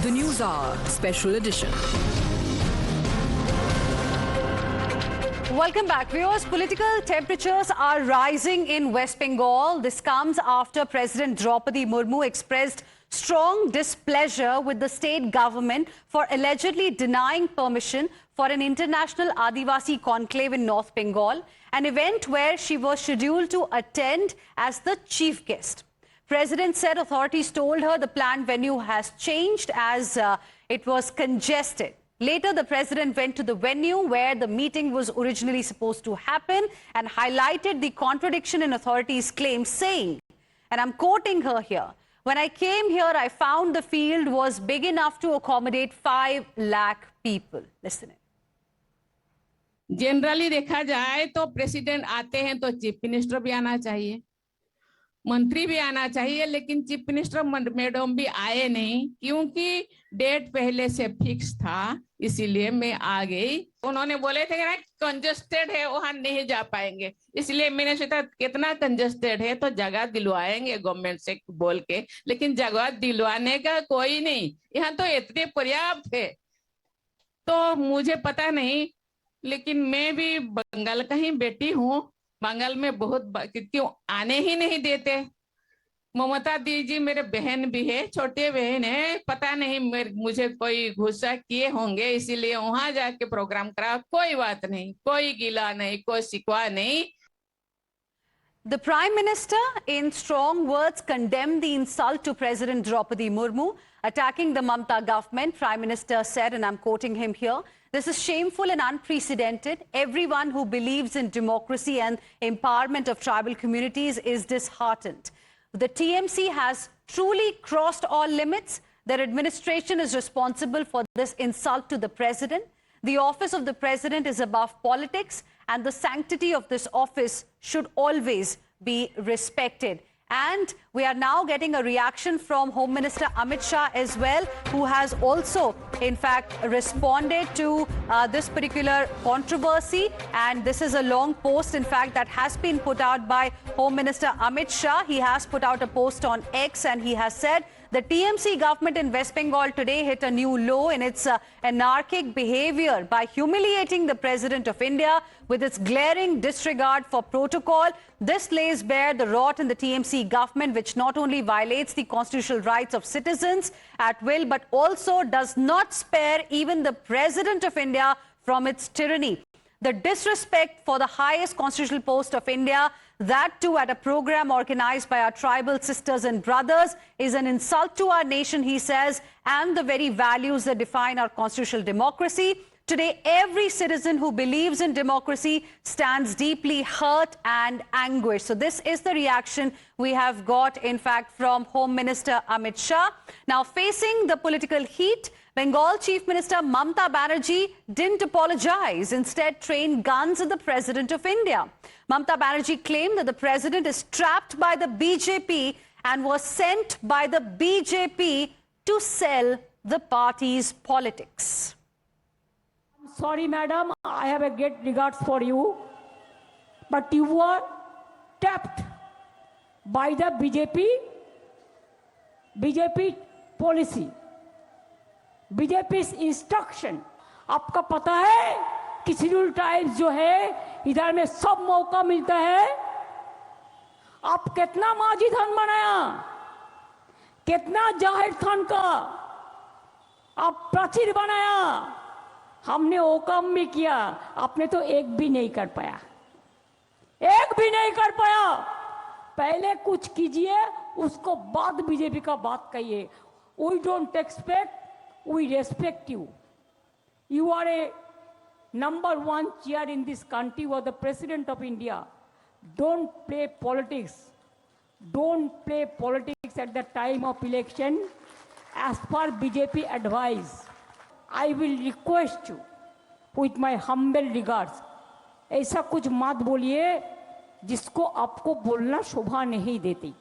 The Newshour Special Edition. Welcome back, viewers. Political temperatures are rising in West Bengal. This comes after President Droupadi Murmu expressed strong displeasure with the state government for allegedly denying permission for an international Adivasi conclave in North Bengal, an event where she was scheduled to attend as the chief guest. President said authorities told her the planned venue has changed as it was congested. Later, the president went to the venue where the meeting was originally supposed to happen and highlighted the contradiction in authorities' claims, saying, and I'm quoting her here, "When I came here, I found the field was big enough to accommodate 5 lakh people." Listen in. Generally देखा जाए तो president आते हैं तो chief minister भी आना चाहिए, मंत्री भी आना चाहिए, लेकिन चीफ मिनिस्टर मैडम भी आए नहीं क्योंकि डेट पहले से फिक्स था, इसीलिए मैं आ गई। उन्होंने बोले थे कि कंजेस्टेड है, वहां नहीं जा पाएंगे, इसलिए मैंने सोचा कितना कंजेस्टेड है तो जगह दिलवाएंगे गवर्नमेंट से बोल के, लेकिन जगह दिलवाने का कोई नहीं, यहाँ तो इतने पर्याप्त है। तो मुझे पता नहीं, लेकिन मैं भी बंगाल का ही बेटी हूँ, बंगाल में बहुत क्यों आने ही नहीं देते। ममता दीदी मेरे बहन भी है, छोटे बहन है, पता नहीं मुझे कोई गुस्सा किए होंगे, इसीलिए वहां जाके प्रोग्राम करा। कोई बात नहीं, कोई गिला नहीं, कोई शिकवा नहीं। The Prime Minister, in strong words, condemned the insult to President Droupadi Murmu, attacking the Mamata government. Prime Minister said, and I'm quoting him here, "This is shameful and unprecedented. Everyone who believes in democracy and empowerment of tribal communities is disheartened. The TMC has truly crossed all limits. Their administration is responsible for this insult to the president. The office of the president is above politics, and the sanctity of this office should always be respected." And we are now getting a reaction from Home Minister Amit Shah as well, who has also, in fact, responded to this particular controversy. And this is a long post, in fact, that has been put out by Home Minister Amit Shah. He has put out a post on X and he has said, "The TMC government in West Bengal today hit a new low in its anarchic behavior by humiliating the President of India with its glaring disregard for protocol. This lays bare the rot in the TMC government, which not only violates the constitutional rights of citizens at will, but also does not spare even the President of India from its tyranny. The disrespect for the highest constitutional post of India, that too at a program organized by our tribal sisters and brothers, is an insult to our nation," he says, "and the very values that define our constitutional democracy. Today, every citizen who believes in democracy stands deeply hurt and anguished." So this is the reaction we have got, in fact, from Home Minister Amit Shah. Now, facing the political heat, Bengal Chief Minister Mamata Banerjee didn't apologize, instead trained guns at the President of India. Mamata Banerjee claimed that the President is trapped by the BJP and was sent by the BJP to sell the party's politics. Sorry, madam, I have a great regards for you, but you were tapped by the BJP policy, BJP's instruction. आपका पता है कि schedule tribes जो है इधर में सब मौका मिलता है। आप कितना माजी थान बनाया, कितना जाहिर खान का आप प्राचीर बनाया, हमने वो काम भी किया, आपने तो एक भी नहीं कर पाया, एक भी नहीं कर पाया। पहले कुछ कीजिए, उसको बाद बीजेपी का बात कहिए। We don't expect, we respect you. You are a #1 chair in this country. You are the President of India. Don't play politics. Don't play politics at the time of election. As per BJP advice, I will request you with my humble regards, ऐसा कुछ मत बोलिए जिसको आपको बोलना शोभा नहीं देती।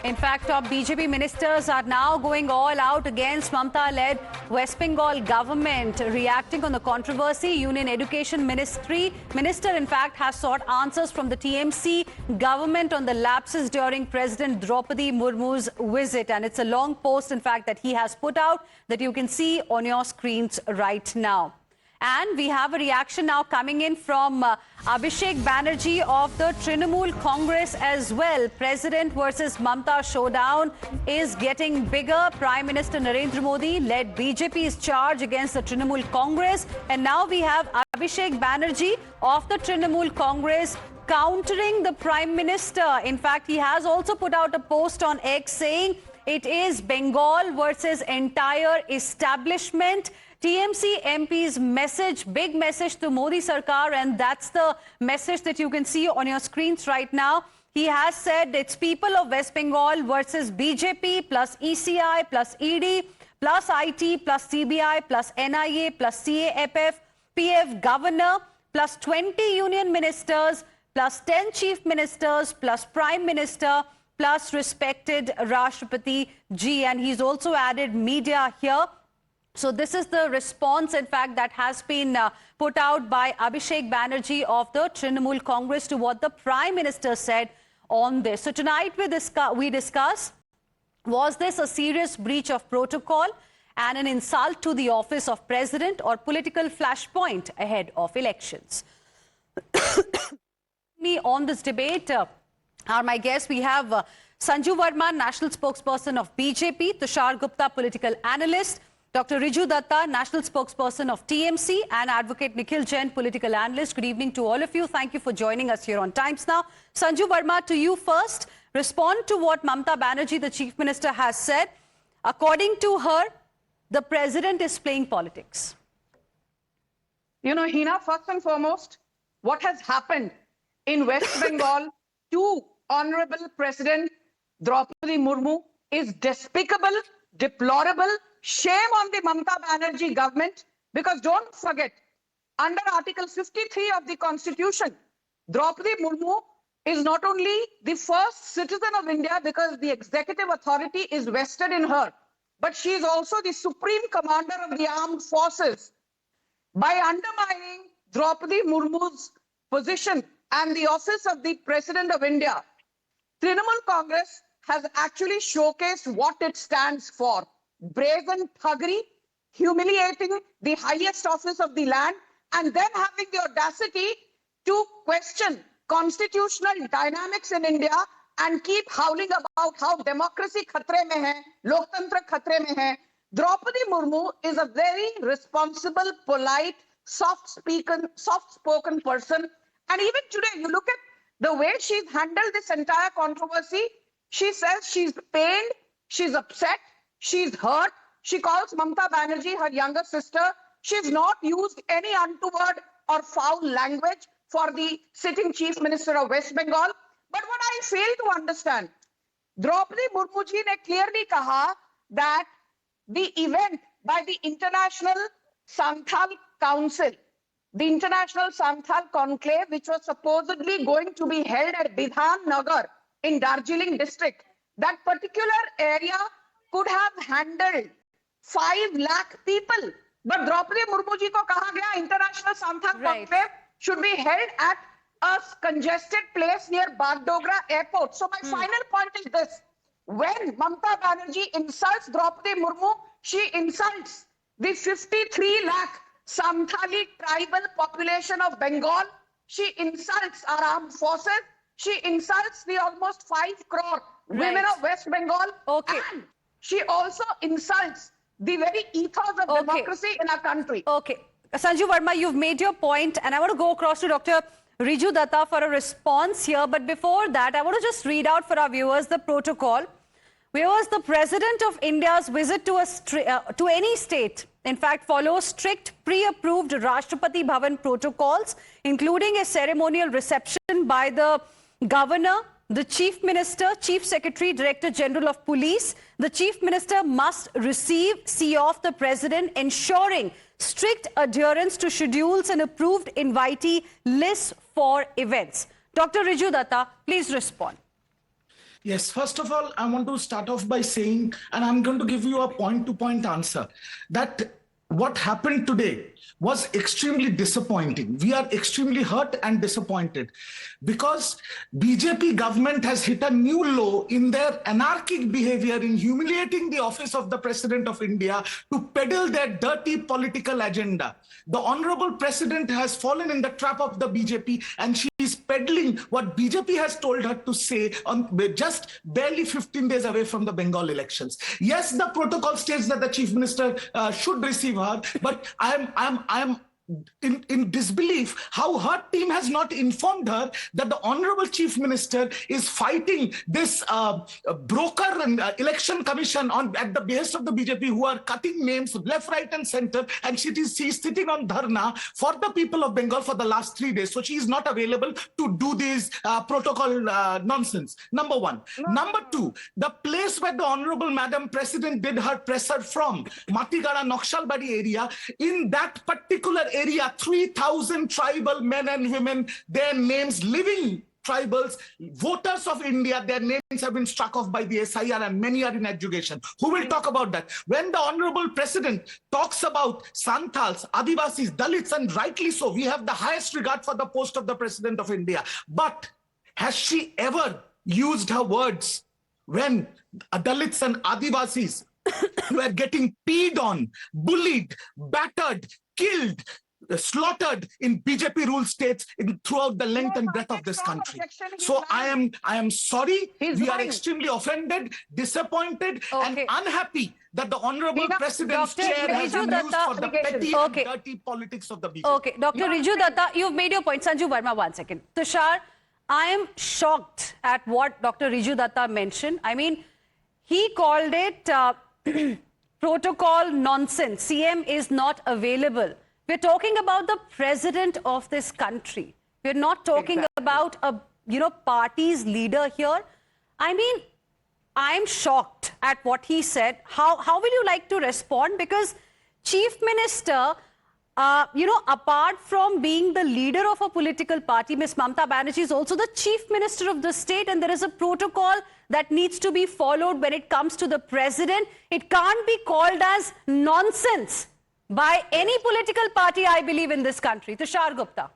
In fact, top BJP ministers are now going all out against Mamata-led West Bengal government. Reacting on the controversy, Union Education Minister, in fact, has sought answers from the TMC government on the lapses during President Droupadi Murmu's visit. And it's a long post, in fact, that he has put out that you can see on your screens right now. And we have a reaction now coming in from Abhishek Banerjee of the Trinamool Congress as well. President versus Mamata showdown is getting bigger. Prime Minister Narendra Modi led BJP's charge against the Trinamool Congress. And now we have Abhishek Banerjee of the Trinamool Congress countering the Prime Minister. In fact, he has also put out a post on X saying it is Bengal versus entire establishment. TMC MP's message, big message to Modi Sarkar, and that's the message that you can see on your screens right now. He has said it's people of West Bengal versus BJP plus ECI plus ED plus IT plus CBI plus NIA plus CAFF, PF governor plus 20 union ministers plus 10 chief ministers plus prime minister plus respected Rashtrapati Ji. And he's also added media here. So this is the response, in fact, that has been put out by Abhishek Banerjee of the Trinamool Congress to what the Prime Minister said on this. So tonight we discuss, was this a serious breach of protocol and an insult to the office of President or political flashpoint ahead of elections? Me on this debate are my guests. We have Sanju Verma, National Spokesperson of BJP, Tushar Gupta, Political Analyst, Dr. Riju Datta, National Spokesperson of TMC, and Advocate Nikhil Jain, Political Analyst. Good evening to all of you. Thank you for joining us here on Times Now. Sanju Verma, to you first. Respond to what Mamata Banerjee, the Chief Minister, has said. According to her, the President is playing politics. You know, Heena, first and foremost, what has happened in West Bengal to Honorable President Droupadi Murmu is despicable, deplorable. Shame on the Mamata Banerjee government, because don't forget, under Article 53 of the Constitution, Droupadi Murmu is not only the first citizen of India because the executive authority is vested in her, but she is also the supreme commander of the armed forces. By undermining Droupadi Murmu's position and the office of the President of India, Trinamool Congress has actually showcased what it stands for. Brazen thuggery, humiliating the highest office of the land, and then having the audacity to question constitutional dynamics in India and keep howling about how democracy khatre mein hai, loktantra khatre mein hai. Droupadi Murmu is a very responsible, polite, soft-spoken person. And even today, you look at the way she's handled this entire controversy. She says she's pained, she's upset, she's hurt. She calls Mamata Banerjee her younger sister. She's not used any untoward or foul language for the sitting Chief Minister of West Bengal. But what I fail to understand, Droupadi Murmu ji ne clearly kaha that the event by the International Santhal Council, the International Santhal Conclave, which was supposedly going to be held at Bidhan Nagar in Darjeeling district, that particular area could have handled 5 lakh people. But Droupadi Murmu ji ko kaha gaya International Santhal Conclave should be held at a congested place near Bagdogra Airport. So my final point is this. When Mamata Banerjee insults Droupadi Murmu, she insults the 53 lakh Santhali tribal population of Bengal. She insults our armed forces. She insults the almost 5 crore women of West Bengal. Okay. And she also insults the very ethos of democracy in our country. Okay. Sanju Verma, you've made your point, and I want to go across to Dr. Riju Datta for a response here. But before that, I want to just read out for our viewers the protocol. Viewers, the President of India's visit to any state, in fact, follows strict pre-approved Rashtrapati Bhavan protocols, including a ceremonial reception by the Governor, the Chief Minister, Chief Secretary, Director General of Police. The Chief Minister must see off the President, ensuring strict adherence to schedules and approved invitee lists for events. Dr. Riju Datta, please respond. Yes, first of all, I want to start off by saying, and I'm going to give you a point-to-point answer, that what happened today was extremely disappointing. We are extremely hurt and disappointed because BJP government has hit a new low in their anarchic behavior in humiliating the office of the President of India to peddle their dirty political agenda. The Honorable President has fallen in the trap of the BJP and she is peddling what BJP has told her to say on just barely 15 days away from the Bengal elections. Yes, the protocol states that the Chief Minister should receive her, but I am in disbelief how her team has not informed her that the Honorable Chief Minister is fighting this broker and election commission at the behest of the BJP, who are cutting names left, right and center, and she is sitting on dharna for the people of Bengal for the last 3 days. So she is not available to do this protocol nonsense. Number one. Number two, the place where the Honorable Madam President did her presser from, Matigara Naxalbari area, in that particular area, 3,000 tribal men and women, their names, living tribals, voters of India, their names have been struck off by the SIR and many are in education. Who will talk about that? When the Honorable President talks about Santals, Adivasis, Dalits, and rightly so, we have the highest regard for the post of the President of India. But has she ever used her words when Dalits and Adivasis were getting peed on, bullied, battered, killed, slaughtered in BJP ruled states throughout the length and breadth of this country? So I am sorry. We are extremely offended, disappointed, and unhappy that the Honorable President's chair has been used for the petty and dirty politics of the BJP. Okay, Dr. Riju Datta, you've made your point. Sanju Verma, 1 second. Tushar, I am shocked at what Dr. Riju Datta mentioned. I mean, he called it protocol nonsense. CM is not available. We're talking about the president of this country. We're not talking about a party's leader here. I mean, I'm shocked at what he said. How will you like to respond? Because Chief Minister, apart from being the leader of a political party, Ms. Mamata Banerjee is also the Chief Minister of the state, and there is a protocol that needs to be followed when it comes to the president. It can't be called as nonsense by any political party, I believe, in this country. Tushar Gupta.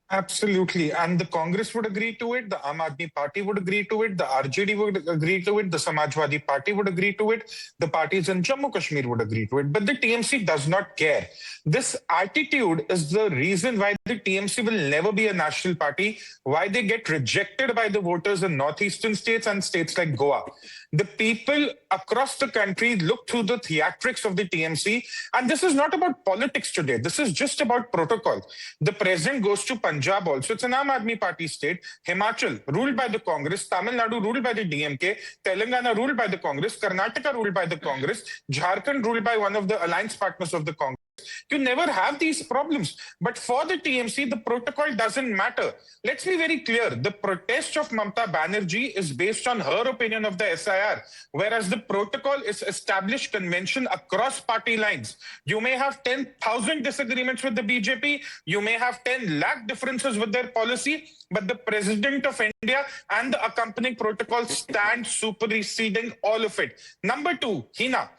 Absolutely. And the Congress would agree to it, the Aam Aadmi Party would agree to it, the RJD would agree to it, the Samajwadi Party would agree to it, the parties in Jammu Kashmir would agree to it. But the TMC does not care. This attitude is the reason why the TMC will never be a national party, why they get rejected by the voters in northeastern states and states like Goa. The people across the country look through the theatrics of the TMC, and this is not about politics today. This is just about protocol. The president goes to Punjab also. It's an Aam Aadmi Party state. Himachal, ruled by the Congress. Tamil Nadu, ruled by the DMK. Telangana, ruled by the Congress. Karnataka, ruled by the Congress. Jharkhand, ruled by one of the alliance partners of the Congress. You never have these problems. But for the TMC, the protocol doesn't matter. Let's be very clear. The protest of Mamata Banerjee is based on her opinion of the SIR, whereas the protocol is established convention across party lines. You may have 10,000 disagreements with the BJP. You may have 10 lakh differences with their policy, but the President of India and the accompanying protocol stand superseding all of it. Number two, Heena.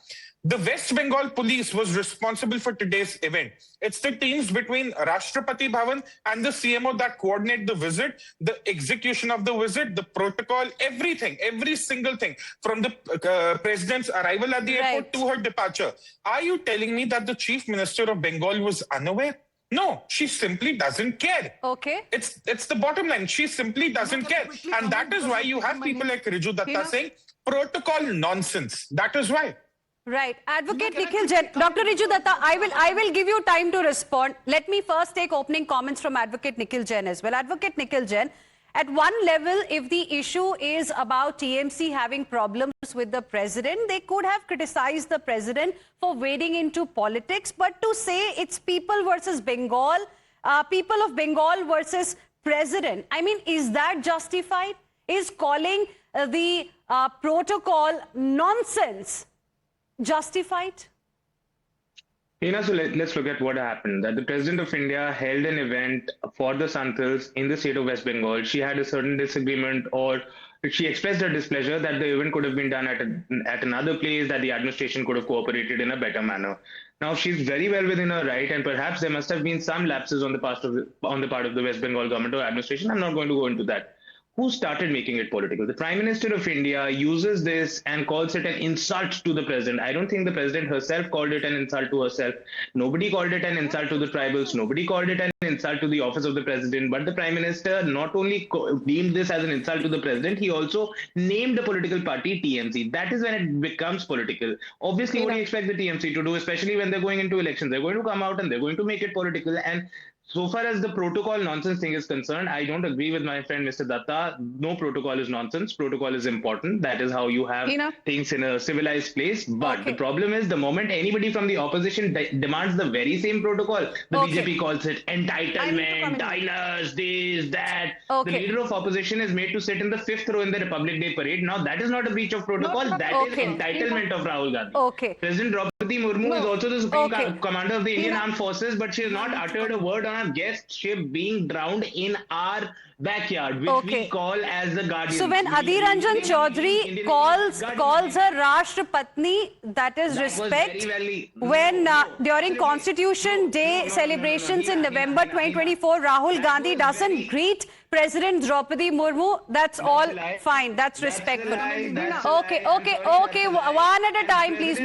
The West Bengal police was responsible for today's event. It's the teams between Rashtrapati Bhavan and the CMO that coordinate the visit, the execution of the visit, the protocol, everything, every single thing, from the president's arrival at the airport to her departure. Are you telling me that the Chief Minister of Bengal was unaware? No, she simply doesn't care. Okay. It's the bottom line. She simply doesn't care. And that is why you have people like Riju Datta saying protocol nonsense. That is why. Right. Advocate Nikhil Jain. Dr. Riju Datta, I will give you time to respond. Let me first take opening comments from Advocate Nikhil Jain as well. Advocate Nikhil Jain, at one level, if the issue is about TMC having problems with the president, they could have criticized the president for wading into politics. But to say it's people versus Bengal, people of Bengal versus president, I mean, is that justified? Is calling the protocol nonsense justified? So let's look at what happened. That the President of India held an event for the Santals in the state of West Bengal. She had a certain disagreement, or she expressed her displeasure that the event could have been done at another place, that the administration could have cooperated in a better manner. Now, she's very well within her right, and perhaps there must have been some lapses on the part of the West Bengal government or administration. I'm not going to go into that. Who started making it political? The Prime Minister of India uses this and calls it an insult to the president. I don't think the president herself called it an insult to herself. Nobody called it an insult to the tribals. Nobody called it an insult to the office of the president. But the Prime Minister not only deemed this as an insult to the president, he also named the political party TMC. That is when it becomes political. Obviously, what do you expect the TMC to do, especially when they're going into elections? They're going to come out and they're going to make it political. And so far as the protocol nonsense thing is concerned, I don't agree with my friend Mr. Datta. No protocol is nonsense. Protocol is important. That is how you have things in a civilized place. But the problem is the moment anybody from the opposition demands the very same protocol, the BJP calls it entitlement, diners, this, that. The leader of opposition is made to sit in the 5th row in the Republic Day parade. Now that is not a breach of protocol. That is entitlement of Rahul Gandhi. President Droupadi Murmu is also the Supreme Commander of the Indian Armed Forces, but she has not uttered a word on our guest ship being drowned in our backyard, which we call as the Guardian. So when Adhir Ranjan Chaudhary calls her Rashtra Patni, that is respect. When during Constitution Day celebrations in November 2024, Rahul Gandhi doesn't greet President Droupadi Murmu, that's all fine. That's respectful. Okay. One at a time, please.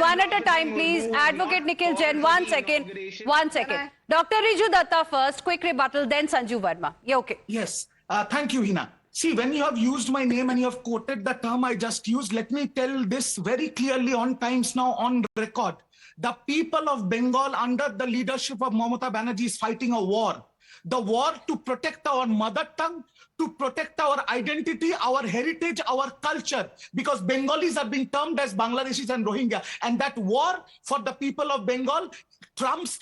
Advocate Nikhil Jain, 1 second. Dr. Riju Datta first, quick rebuttal, then Sanju Verma. Yeah, okay. Yes. Thank you, Heena. See, when you have used my name and you have quoted the term I just used, let me tell this very clearly on Times Now on record. The people of Bengal under the leadership of Mamata Banerjee is fighting a war. The war to protect our mother tongue, to protect our identity, our heritage, our culture, because Bengalis are being termed as Bangladeshis and Rohingya. And that war for the people of Bengal trumps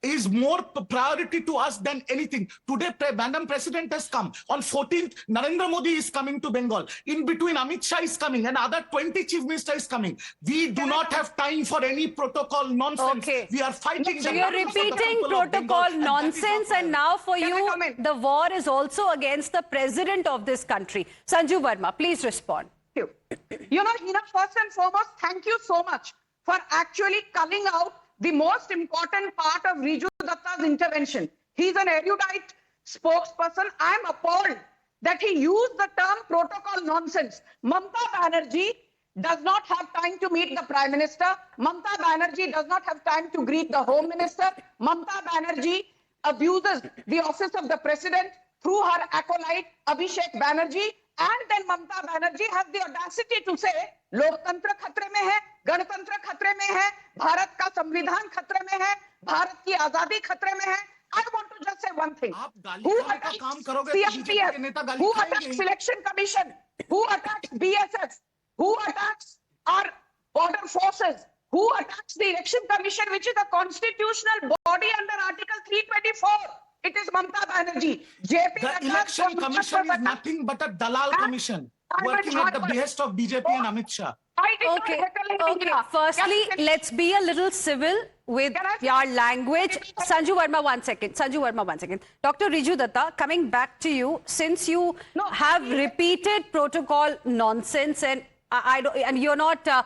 is more priority to us than anything. Today, Madam President has come. On 14th, Narendra Modi is coming to Bengal. In between, Amit Shah is coming and other 20 chief ministers is coming. We do not have time for any protocol nonsense. We are fighting. So you're repeating protocol nonsense, and now for you, the war is also against the president of this country. Sanju Verma, please respond. You know, Heena, first and foremost, thank you so much for actually culling out the most important part of Riju Datta's intervention. He's an erudite spokesperson. I'm appalled that he used the term protocol nonsense. Mamata Banerjee does not have time to meet the Prime Minister. Mamata Banerjee does not have time to greet the Home Minister. Mamata Banerjee abuses the office of the President through her acolyte Abhishek Banerjee. And then Mamata Banerjee has the audacity to say, लोकतंत्र खतरे में है, गणतंत्र खतरे में है, भारत का संविधान खतरे में है, भारत की आजादी खतरे में है. I want to just say one thing. Who attacks CRPF? Who attacks Election Commission? Who attacks BSF? Who attacks our border forces? Who attacks the Election Commission, which is a constitutional body under Article 324? It is Mamata Banerjee. The Election Commission is nothing but a Dalal Commission working at the behest of BJP and Amit Shah. Okay. Firstly, let's be a little civil with your language. Sanju Verma, 1 second. Dr. Riju Datta, coming back to you, since you have repeated protocol nonsense and you're not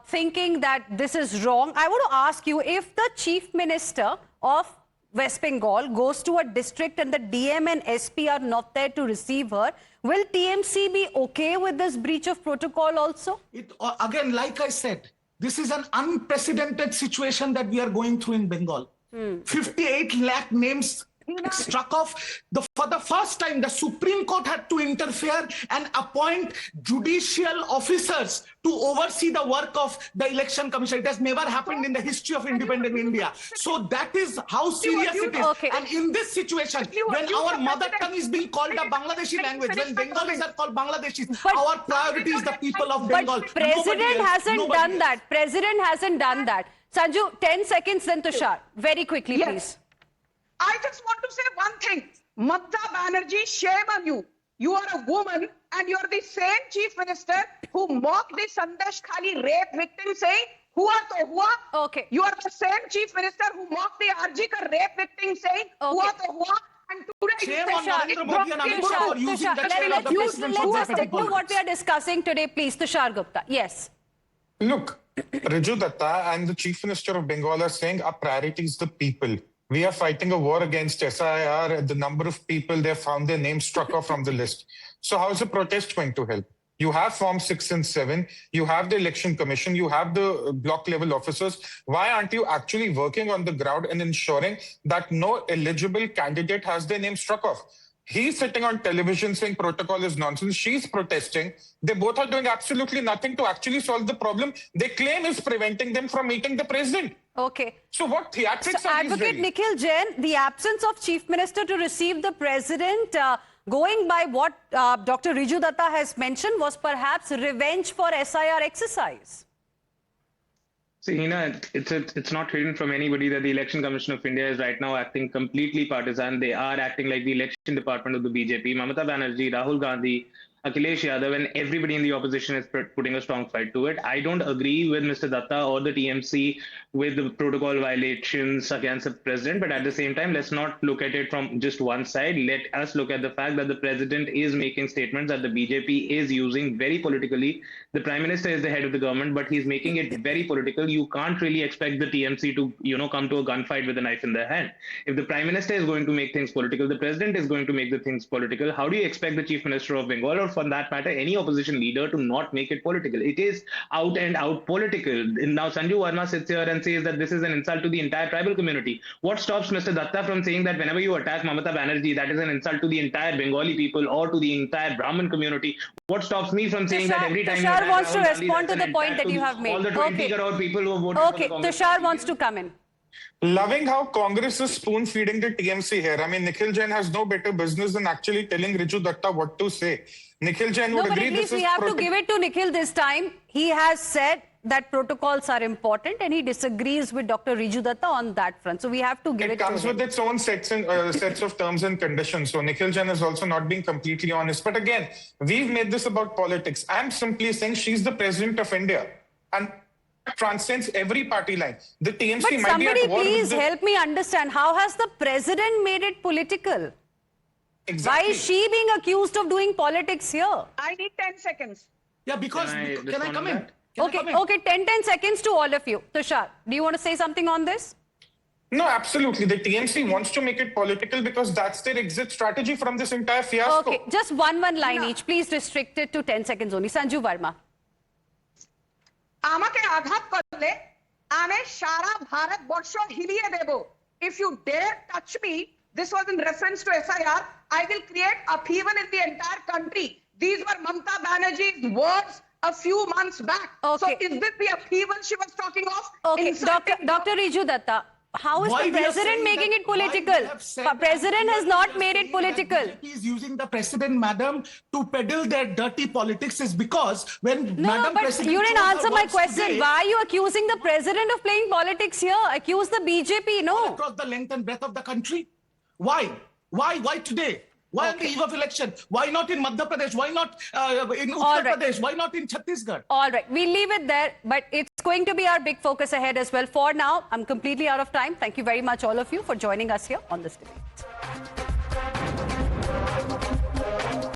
thinking that this is wrong, I want to ask you, if the Chief Minister of West Bengal goes to a district and the DM and SP are not there to receive her, will TMC be okay with this breach of protocol also? Again, like I said, this is an unprecedented situation that we are going through in Bengal. 58 lakh names struck off. For the first time, the Supreme Court had to interfere and appoint judicial officers to oversee the work of the Election Commission. It has never happened in the history of independent India. So that is how serious it is. And in this situation, when our mother tongue is being called a Bangladeshi language, when Bengalis are called Bangladeshis, our priority is the people of Bengal. But President hasn't done that. President hasn't done that. Sanju, 10 seconds, then Tushar. Very quickly, please. I just want to say one thing. Mamata Banerjee, shame on you. You are a woman and you are the same chief minister who mocked the Sandesh Khali rape victim saying, Hua to hua. Okay. You are the same chief minister who mocked the RG Kar rape victim saying hua to hua. And today Shame you on say Narendra Modi and Amit Shah for using the chair of the president for let's political stick to what politics. we are discussing today, please. Tushar Gupta. Yes. Look, Raju Datta and the Chief Minister of Bengal are saying our priority is the people. We are fighting a war against SIR. The number of people they have found their names struck off from the list. So how is the protest going to help? You have Form 6 and 7. You have the Election Commission. You have the block level officers. Why aren't you actually working on the ground and ensuring that no eligible candidate has their name struck off? He's sitting on television saying protocol is nonsense. She's protesting. They both are doing absolutely nothing to actually solve the problem they claim is preventing them from meeting the president. Okay. So what theatrics So are these Advocate really? Nikhil Jain, the absence of Chief Minister to receive the President, going by what Dr. Riju Datta has mentioned, was perhaps revenge for SIR exercise. See, Heena, it's not hidden from anybody that the Election Commission of India is right now acting completely partisan. They are acting like the election department of the BJP. Mamata Banerjee, Rahul Gandhi, Akhilesh Yadav, and everybody in the opposition is putting a strong fight to it. I don't agree with Mr. Datta or the TMC with the protocol violations against the president, but at the same time, let's not look at it from just one side. Let us look at the fact that the president is making statements that the BJP is using very politically. The prime minister is the head of the government, but he's making it very political. You can't really expect the TMC to, come to a gunfight with a knife in their hand. If the prime minister is going to make things political, the president is going to make the things political. How do you expect the chief minister of Bengal, or for that matter, any opposition leader, to not make it political? It is out and out political. Now, Sanju Verma sits here and says that this is an insult to the entire tribal community. What stops Mr. Datta from saying that whenever you attack Mamata Banerjee, that is an insult to the entire Bengali people or to the entire Brahmin community? What stops me from saying that every time Tushar wants to Rahul Gandhi, respond that's to an the point attack that you have made. all the 20 crore people who voted Okay, for the Congress Tushar party? wants to come in. Loving how Congress is spoon-feeding the TMC here. I mean, Nikhil Jain has no better business than actually telling Riju Datta what to say. Nikhil Jain would No, but agree at this least is we have to give it to Nikhil this time. He has said that protocols are important and he disagrees with Dr. Riju Datta on that front. So we have to give it to him. It comes with its own sets of terms and conditions. So Nikhil Jain is also not being completely honest. But again, we've made this about politics. I'm simply saying she's the president of India. And transcends every party line. The TMC But might somebody be at war please with help me understand. How has the president made it political? Exactly. Why is she being accused of doing politics here? I need 10 seconds. Yeah, because Can I can I respond come to in? that? Can I Okay, come in? okay, 10 seconds to all of you. Tushar, do you want to say something on this? No, absolutely. The TMC wants to make it political because that's their exit strategy from this entire fiasco. Okay, just one line each. Please restrict it to 10 seconds only. Sanju Verma. আমাকে আঘাত করলে আমি সারা ভারতবর্ষ হিলিয়ে দেব. If you dare touch me, this was in reference to SIR, I will create upheaval in the entire country. These were Mamata Banerjee's words a few months back. Okay. So is this the upheaval she was talking of? Okay, Insulting- Dr. Riju Datta, how is Why the we are president saying making that- it political? why we have said The that- president has why not we are made it saying that political. BJP is using the president, madam, to peddle their dirty politics is because when No, Madam but President you didn't chose her answer my words question. today, Why are you accusing the president of playing politics here? Accuse the BJP, no. across the length and breadth of the country? Why? Why today? Why on the eve of election? Why not in Madhya Pradesh? Why not in Uttar All right. Pradesh? Why not in Chhattisgarh? All right, we'll leave it there, but it's going to be our big focus ahead as well. For now, I'm completely out of time. Thank you very much, all of you, for joining us here on this debate.